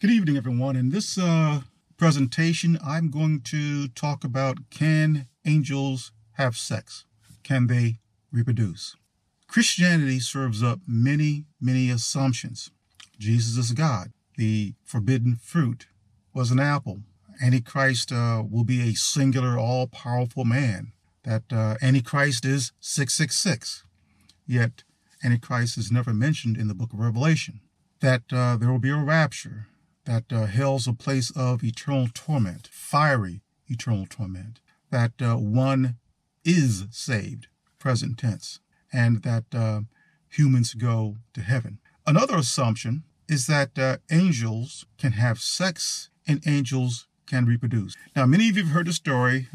Good evening, everyone. In this presentation, I'm going to talk about, can angels have sex? Can they reproduce? Christianity serves up many assumptions. Jesus is God. The forbidden fruit was an apple. Antichrist will be a singular, all-powerful man. That Antichrist is 666. Yet Antichrist is never mentioned in the book of Revelation. That there will be a rapture. That hell's a place of eternal torment, fiery eternal torment. That one is saved, present tense, and that humans go to heaven. Another assumption is that angels can have sex and angels can reproduce. Now, many of you have heard the story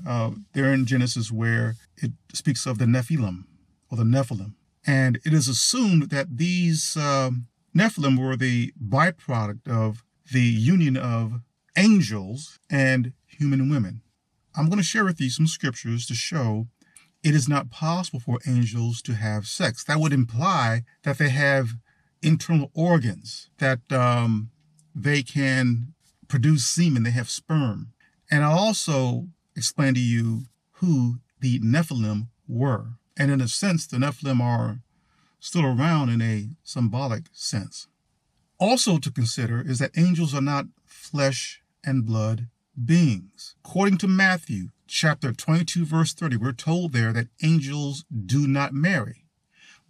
there in Genesis where it speaks of the Nephilim or the Nephilim. And it is assumed that these Nephilim were the byproduct of the union of angels and human women. I'm going to share with you some scriptures to show it is not possible for angels to have sex. That would imply that they have internal organs, that they can produce semen, they have sperm. And I'll also explain to you who the Nephilim were. And in a sense, the Nephilim are still around in a symbolic sense. Also to consider is that angels are not flesh and blood beings. According to Matthew chapter 22, verse 30, we're told there that angels do not marry.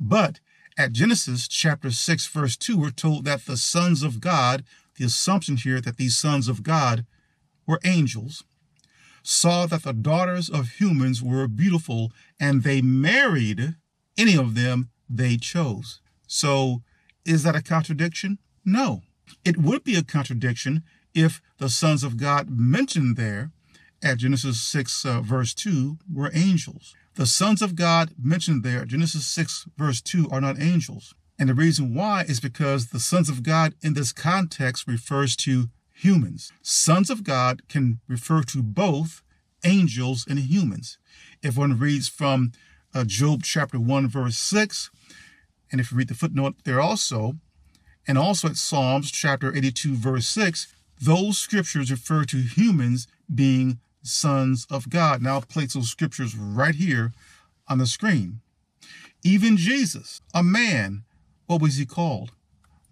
But at Genesis chapter 6, verse 2, we're told that the sons of God, the assumption here that these sons of God were angels, saw that the daughters of humans were beautiful and they married any of them they chose. So is that a contradiction? No. It would be a contradiction if the sons of God mentioned there at Genesis 6 verse 2 were angels. The sons of God mentioned there at Genesis 6 verse 2 are not angels. And the reason why is because the sons of God in this context refers to humans. Sons of God can refer to both angels and humans. If one reads from Job chapter 1 verse 6, and if you read the footnote there also, and also at Psalms chapter 82 verse 6, those scriptures refer to humans being sons of God. Now I'll place those scriptures right here on the screen. Even Jesus, a man, what was he called?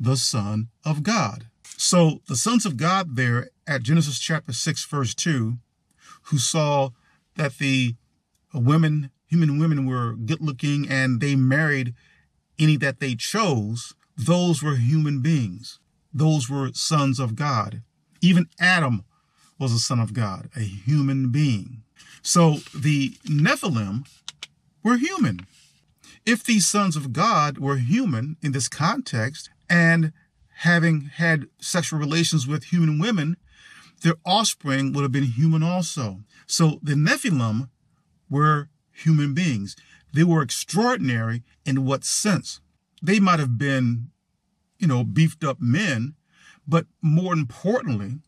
The Son of God. So the sons of God there at Genesis chapter 6 verse 2, who saw that the human women were good looking and they married any that they chose, those were human beings. Those were sons of God. Even Adam was a son of God, a human being. So the Nephilim were human. If these sons of God were human in this context and having had sexual relations with human women, their offspring would have been human also. So the Nephilim were human beings. They were extraordinary in what sense? They might have been, beefed up men, but more importantly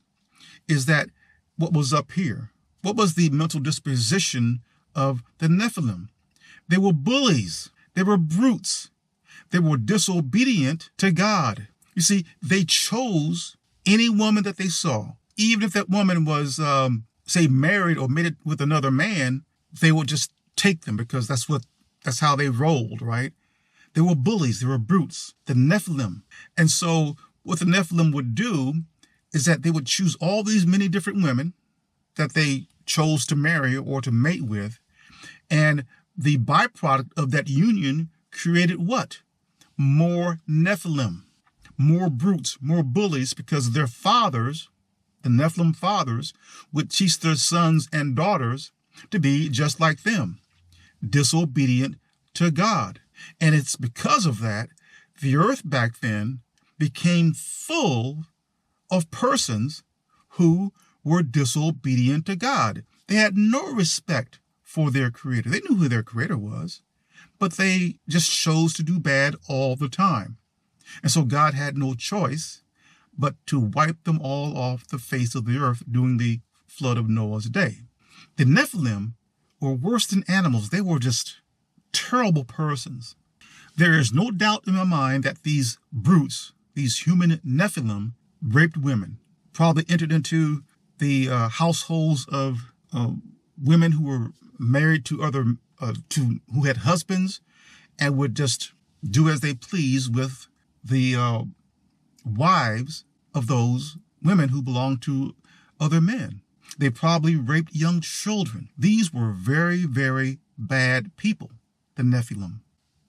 is that what was up here? What was the mental disposition of the Nephilim? They were bullies. They were brutes. They were disobedient to God. You see, they chose any woman that they saw. Even if that woman was, say, married or mated with another man, they would just take them because that's how they rolled, right? They were bullies. They were brutes, the Nephilim. And so what the Nephilim would do is that they would choose all these many different women that they chose to marry or to mate with. And the byproduct of that union created what? More Nephilim, more brutes, more bullies, because their fathers, the Nephilim fathers, would teach their sons and daughters to be just like them, disobedient to God. And it's because of that, the earth back then became full of persons who were disobedient to God. They had no respect for their creator. They knew who their creator was, but they just chose to do bad all the time. And so God had no choice but to wipe them all off the face of the earth during the flood of Noah's day. The Nephilim were worse than animals. They were just terrible persons. There is no doubt in my mind that these brutes, these human Nephilim, raped women. probably entered into the households of women who were married to who had husbands, and would just do as they please with the wives of those women who belonged to other men. They probably raped young children. These were very, very bad people, the Nephilim.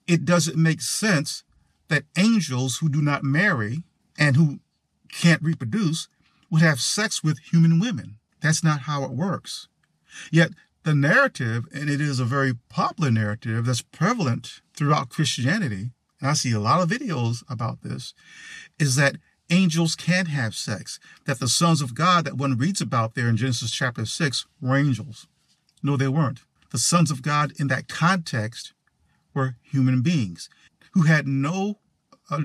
It doesn't make sense that angels who do not marry and who can't reproduce would have sex with human women. That's not how it works. Yet the narrative, and it is a very popular narrative that's prevalent throughout Christianity, and I see a lot of videos about this, is that angels can have sex, that the sons of God that one reads about there in Genesis chapter 6 were angels. No, they weren't. The sons of God in that context were human beings who had no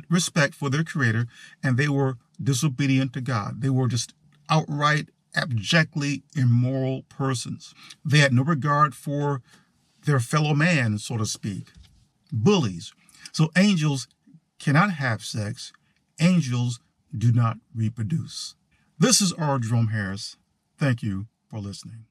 respect for their creator, and they were disobedient to God. They were just outright, abjectly immoral persons. They had no regard for their fellow man, so to speak. Bullies. So angels cannot have sex. Angels do not reproduce. This is R. Jerome Harris. Thank you for listening.